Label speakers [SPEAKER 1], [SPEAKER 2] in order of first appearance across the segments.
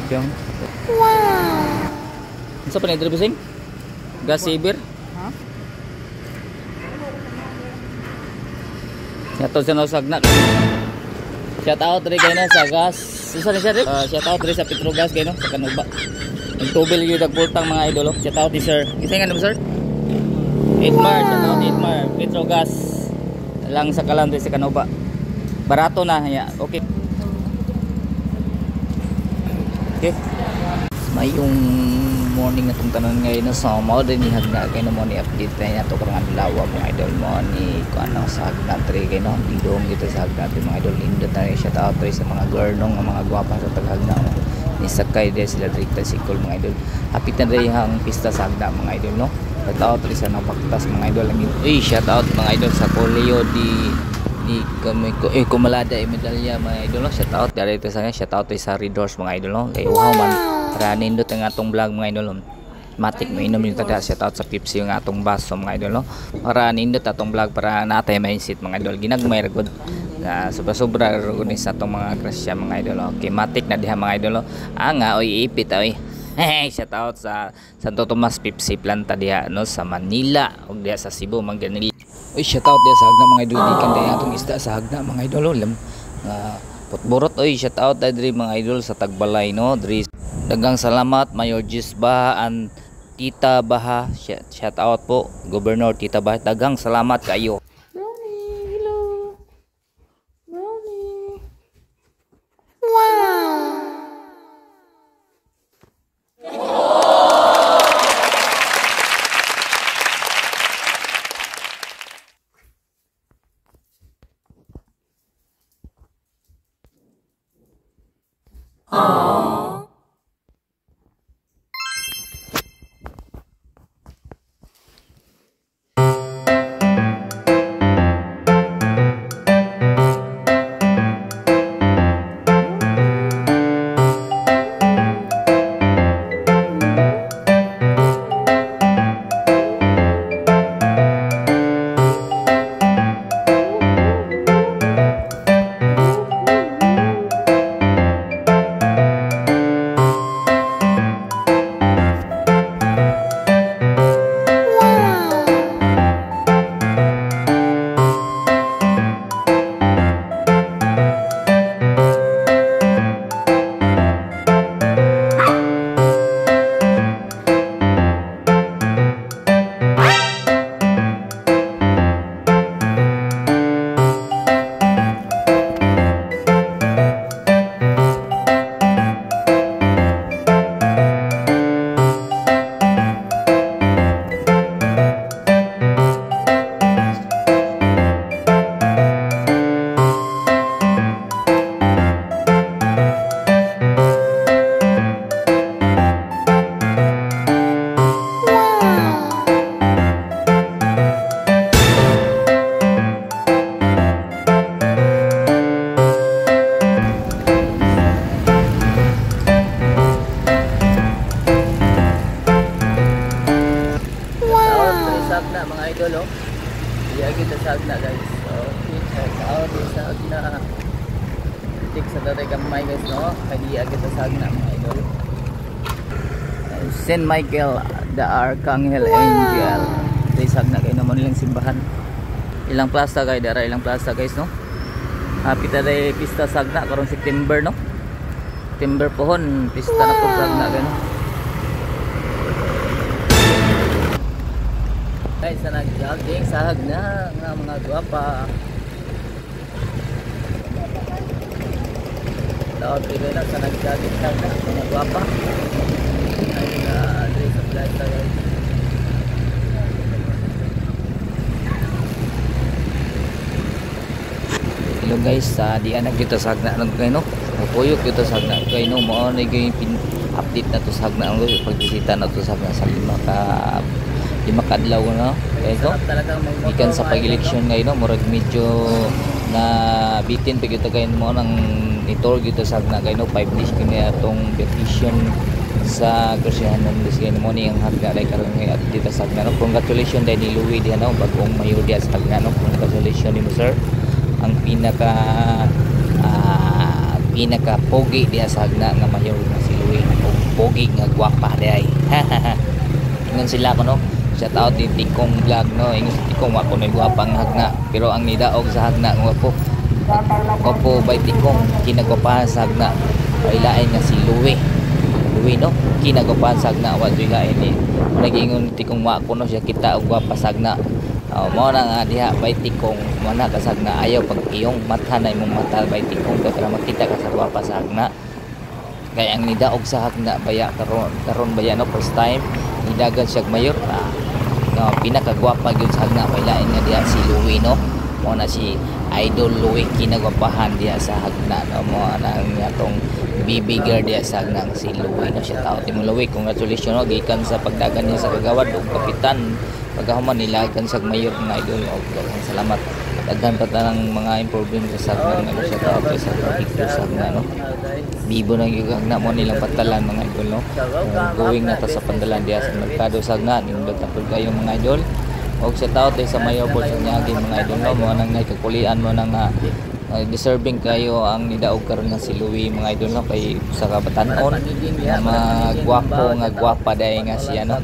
[SPEAKER 1] Yung wow. Sa pa ni Dribusing? Gas saver?
[SPEAKER 2] Ha?
[SPEAKER 1] Yato sa nasagna. Shout out rin kayo na sa gas. Isa ni siya rin. Shout out rin sa Petrogas kayo no? Sa Kanuba. Nagtubil yung nagpultang mga idolo. Shout out ni sir. Isa nga naman sir? 8 Mar. Shout out 8 Mar. Petrogas. Lang sa Kalandoy sa Kanuba. Barato na. Yeah. Okay. Okay. May yung morning na itong tanan ngayon sa mga din ni hagna kayo na mo ni update na ito karang lawa mga idol mo ni kung anong sa hagna 3 kayo no didong dito sa hagna mga idol indot na rin shout out rin sa mga garnong mga gwapa sa taghagna ni sakay din sila direkta sikol mga idol hapitan rin ang pista sa hagna mga idol no shout out rin sa napaktas mga idol shout out mga idol sa Coleo di kami ko kumalada medalya mga idol no shout out dari ito sa shout out sa Redors mga idol no kay uhaw man para nindot ang atong vlog mga idol matik mo inom yung tada shout out sa Pepsi yung atong baso mga idol no para nindot atong vlog para natay mindset mga idol ginagmay ra gud sobra ug sa atong mga grasya mga idol okay matik na diha mga idol nga oy ipit oy shout out sa Santo Tomas Pepsi planta diha no sa Manila ug diha sa Cebu Manganili. Uy, shout out diya sa hagna mga idol di kan diha atong isda sa hagna mga idol putborot oy shout out diri mga idol sa Tagbalay no diri dagang salamat Mayor Gisba and Tita Baha shout out po Governor Tita Baha dagang salamat kayo.
[SPEAKER 2] Brownie, hello. Brownie. Wow.
[SPEAKER 1] Sagna mga idol iya kita sagna guys check out sa sagna tik sa tatay gamay guys no kaya kita sagna mga idol Saint Michael the Archangel Angel di sagna kayo naman nilang simbahan ilang plaza kayo dara ilang plaza guys no happy taday pista sagna karong September no September pohon pista na po sagna kayo no guys sa nag-jogging sa hagna nga mga guwapa daw trigger na sa nag-jogging sa hagna mga guwapa ay address sa plaza guys hello guys di anak kita sa hagna ng kayo no puyok kita sa hagna kayo no mo na yung update na to sa hagna ang pagbisita na to sa hagna sa 5 kadlaw no kayso ikan sa pag-eleksyon ngayon no murag medyo na bitin pa kita kayo mo nang itor gito sa hagna kayo no 5 days kini atong vacation sa Grasyahan ng Disgayn mo ni ang hagna dahil karoon ngayon at dito sa hagna no congratulations dahil ni Louie diyan no bagong mayor diyan sa hagna no congratulations ni mo sir ang pinaka pogi diya sa hagna nga mayor nga si Louie, o pogi nga gwapa diay. Ingon sila ko no, shout out din Tikong vlog no, ingon si Tikong wa ko na gwapa nga hagna, pero ang nidaog sa hagna nga gwapo by Tikong kinagwapahan sa hagna ilain nga si Louie no, kinagwapahan sa hagna wa ilain ni nagingon Tikong wa ko no siya kita og gwapa sa hagna. Mo na nga diha by Tikong mo na kasagna ayaw pag iyong mata na imong mata by Tikong para makita ka sa gwapa sa hagna. Kaya ang nidaog sa hagna baya karon baya no, first time nidagan siya mayor no, pinakagwapa gyud sa hagna may lain nga diha si Louie no, mo na si Idol Louie kinagwapahan diha sa hagna no, mo na ang atong baby girl diha sa hagna si Louie no. Siya tao timo Louie, congratulations no, gikan sa pagdagan niya sa kagawad ug kapitan pagkahuman nilagan sa mayor ng Idol o salamat daghan pa tanang mga improvement sa hagna no, siya tao sa pagkikyo sa hagna no. Bibo na yung hagna mo nilang patalan mga idol no, going na ta sa pandalan diya sa merkado sa hagna nindot tapos kayo mga idol og sa tao tayo sa mayo po sa nyagi mga idol no, mo nang nagkakulian mo nang deserving kayo ang nidaog karon nga si Louie mga idol no, kay sa kabatanon nga magwapo nga gwapa dahi nga siya no.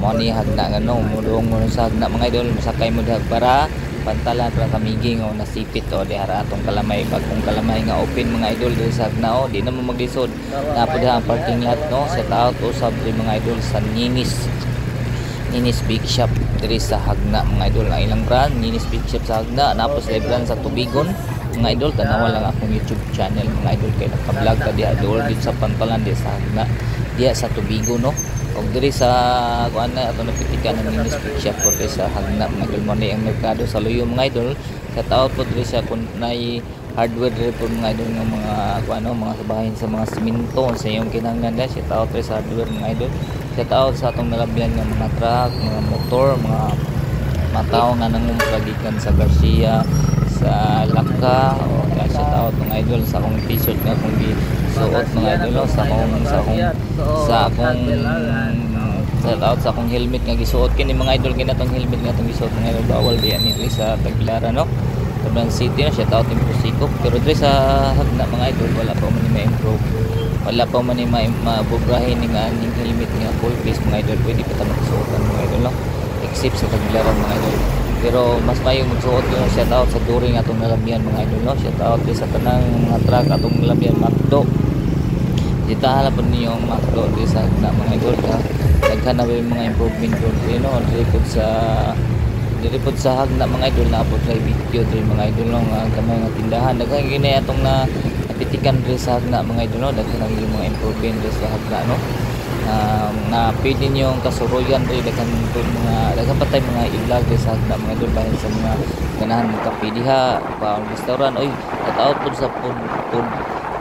[SPEAKER 1] Mo ni hagna nga no, mudong mo sa hagna mga idol, masakay mo dag para pantalan para kamiging o nasipit o di hara atong kalamay bagong kalamay nga open mga idol diri sa hagna o di na mo maglisod napod ang parking lot no. Set out usab diri mga idol sa Ninis Big Shop diri sa hagna mga idol, ang ilang brand Ninis Big Shop sa hagna, napos sa brand sa Tubigon mga idol. Tanawa lang akong YouTube channel mga idol kay naka-vlog ka diha idol dito sa pantalan di sa hagna diha sa Tubigon no. Og diri sa kuan na ato napitikan ng Ninis Big Shop po sa hagna mga idol mo ni ang merkado sa Luyo mga idol. Sa tao po diri sa kun nay hardware diri po mga idol nga mga kuan no, mga sabahin sa mga semento sa iyong kinahanglan diri sa tao diri sa hardware mga idol. Sa tao sa atong nalabyan nga mga truck, mga motor, mga mataw nga nangumpagikan sa Garcia sa Laka o sa tao mga idol sa akong t-shirt nga kung suot mga idol sa akong helmet nga gisuot kini mga idol kinatong helmet nga tong gisuot mga idol bawal diya ni sa Tagbilaran no, Taban City no, shout out din po Sikop, pero diri sa hagna mga idol wala pa man ma-improve, wala pa man mabubrahin ni nga ning helmet nga full face mga idol, pwede pa ta magsuotan mga idol no, except sa Tagbilaran mga idol. Pero mas mayo magsuot yun, shout out sa during atong nalabyan mga idol no, shout out din sa tanang mga truck atong nalabyan Macdo. Dita halapon niyo ang Macdo di sa hagna mga idol ka daghan na mga improvement doon no, diri pod sa hagna mga idol na po try video diri mga idol no, nga kamay nga tindahan daghan gini atong napitikan diri sa hagna mga idol no, daghan ang mga improvement diri sa hagna no. Na pwede niyo ang kasuroyan diri daghan patay mga i-vlog diri sa hagna mga idol bahin sa mga ganahan mga kape diha pa restaurant oy at out pod sa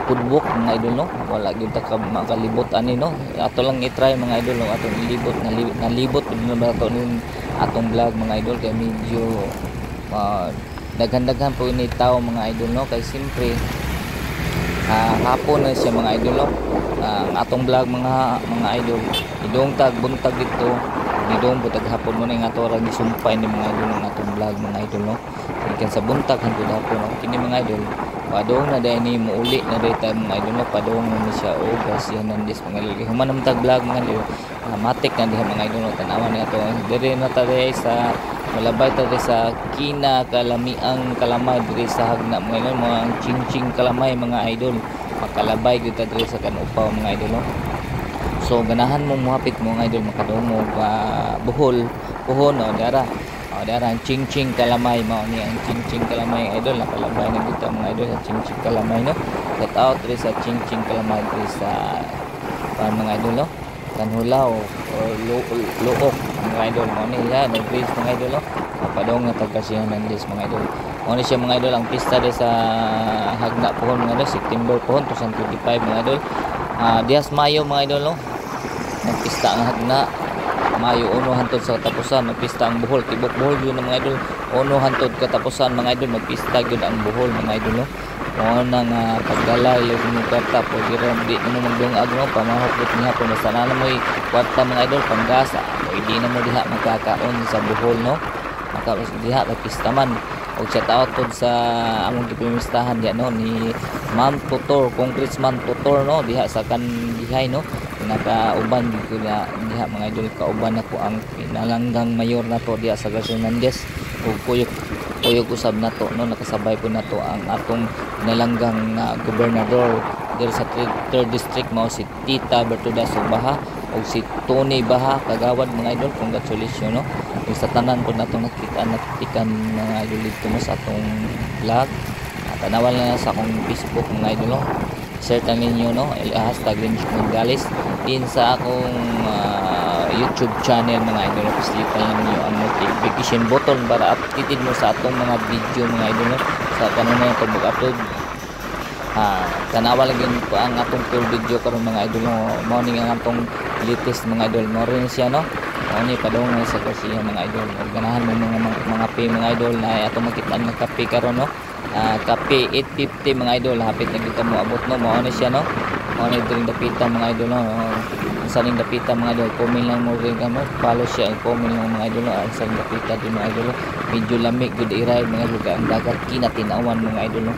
[SPEAKER 1] foodbook mga idol no, wala gyud ta ka makalibot ani no, ato lang i-try mga idol no, atong ilibot nalibot na ba to ning atong vlog mga idol kay medyo daghan-daghan po ini tao mga idol no, kay simpre hapon na siya mga idol no. Ang atong vlog mga idol idong tag buntag dito idong butag hapon mo ning ato ra gisumpay ni mga idol ng atong vlog mga idol no, ikan sa buntag hangtod hapon no. Kini mga idol padong na dahil ni muuli na dayta mga idol no, padong na siya o gasyan nandis mga idol human naman tag vlog mga idol matik na diha mga idol no, tanawan ni ato diri na ta sa malabay ta sa kinakalamiang kalamay diri sa hagna mga idol, mga ching kalamay mga idol makalabay gyud ta diri sa kanupaw mga idol no. So ganahan mo muhapit mo mga idol makadong mo buhol no dara ang ching kalamay mao ni ang ching kalamay idol nakalabay na dito mga idol sa ching kalamay no. Shout out diri sa ching kalamay diri sa mga idol no, Kanhulaw or Luok mga idol mo ni ya no please mga idol no, padong nga tagkasihan ng list mga idol mo ni siya mga idol. Ang pista de sa hagna pohon mga idol September pohon 2025 mga idol, Dias Mayo mga idol no, nagpista ang hagna Mayo uno hantod sa katapusan, magpista ang buhol tibok buhol yun mga idol uno hantod katapusan mga idol, magpista yun ang buhol mga idol no. Mo nang pagdalay yung kwarta po di na mo magdungag no, pamahupot niya po basta na mo kwarta mga idol panggasa o hindi na mo diha magkakaon sa buhol no, maka diha pagpista man o Og shout out pod sa among gipimistahan diha no ni Ma'am Tutor, Congressman Tutor no diha sa Kandihay no. Nakauban ko na diha mga idol, kauban ako ang pinalanggang mayor na to diha sa Garcia Hernandez ug kuyog usab na to no, nakasabay po na to ang atong pinalanggang gobernador diri sa 3rd district mao si Tita Bertuda Baha ug si Tony Baha Kagawad mga idol. Congratulations no ug sa tanan po natong nakitikan mga idol dito mo sa atong vlog. Tanawal na sa akong Facebook mga idol no, share ta ninyo no, hashtag Renz Nogales din sa akong YouTube channel mga idol. Click lang niyo ang notification button para updated mo sa atong mga video mga idol no, sa kanon na ito mag-upload. Tanawa lagi ko ang atong full video karon mga idol no, morning ang atong latest mga idol mo rin siya no. Oni padung sa Garcia mga idol, ganahan mo mga kape mga idol na atong makita nga kape karon no. Kape 850 mga idol, hapit na kita mo abot no, mao ni siya no. Mao ni dring dapita mga idol no. Saning dapita mga idol, comment lang mo rin kamo, follow siya, comment lang mga idol no. Saning dapita din mga idol no. Medyo lamig gud iray mga lugar ang dagat kinatinawan mga idol no.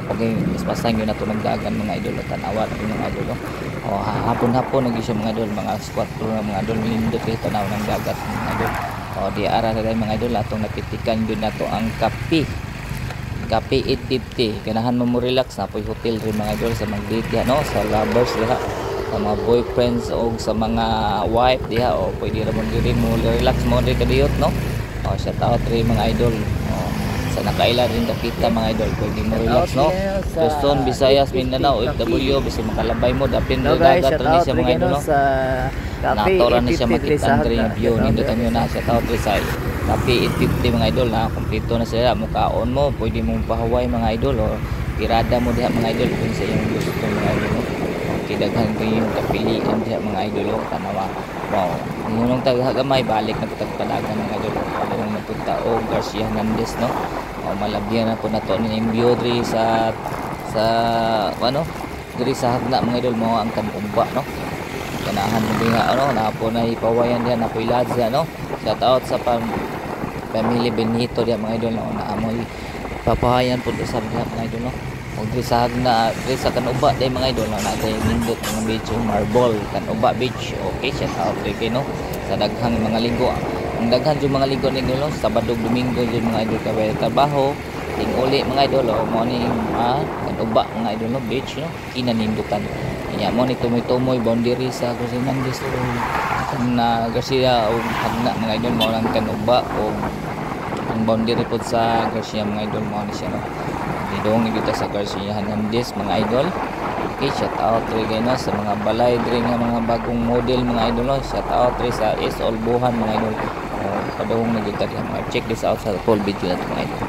[SPEAKER 1] Okay, pasang yun na ito ng dagan mga idol at tanawa mga idol no. Hapon-hapon nag-isya mga idol, mga squat na mga idol, lindot yung tanaw ng dagat mga idol. Di ara na mga idol, atong napitikan yun na ito ang kape 850. Ganahan mo relax na po yung hotel rin mga idol sa mga date diha no, sa lovers diha, sa mga boyfriends o sa mga wife diha, o pwede na mo relax mo rin kadiyot no. Shout out rin mga idol sa nakaila rin nakita mga idol, pwede mo relax no. Luzon, Visayas, Mindanao, OFW basta makalabay mo dapin no, dagat rin siya mga idol no. Natora na siya makita ang yung view nindot ang yun na. Shout out rin sa Kape 850 mga idol na kompleto na sila, mukaon mo pwede mong pahaway mga idol o pirada mo diha mga idol kung sa iyong gusto mga idol no. Daghan ko yung kapilian diha mga idol o tanawa. Ngunong tagagamay balik na tagpalagan mga idol, padung napunta o Garcia Hernandez no. Malabyan na po na to yung view diri sa ano diri sa hagna mga idol mo ang kanumba no. Ganahan mo diha ano na po na ipawayan diha na po iladza no. Shout out sa family Benito diha mga idol no, na amoy papahayan po sa diha mga idol no. Ug diri sa hagna diri sa Kanuba day mga idol no, natay nindot mga beach Marble Kanuba Beach. Okay, shout out kay no sa daghang mga linggo. Ang daghan yung mga linggo ninyo no, Sabado Domingo yung mga idol kabay trabaho ting uli mga idol o mo ni Kanuba mga idol no beach no, kinanindutan niya mo ni tumoy boundary sa Garcia Hernandez na Garcia o hagna mga idol mo lang Kanuba o ang boundary po sa Garcia mga idol mo ni siya no. Didong dito sa Garcia Hernandez mga idol. Okay, shout out rin no, sa mga balay rin nga mga bagong model mga idol no. Shout out rin sa S. Olbuhan mga idol. Padung nagigit mga check this out sa full video na ito mga idol.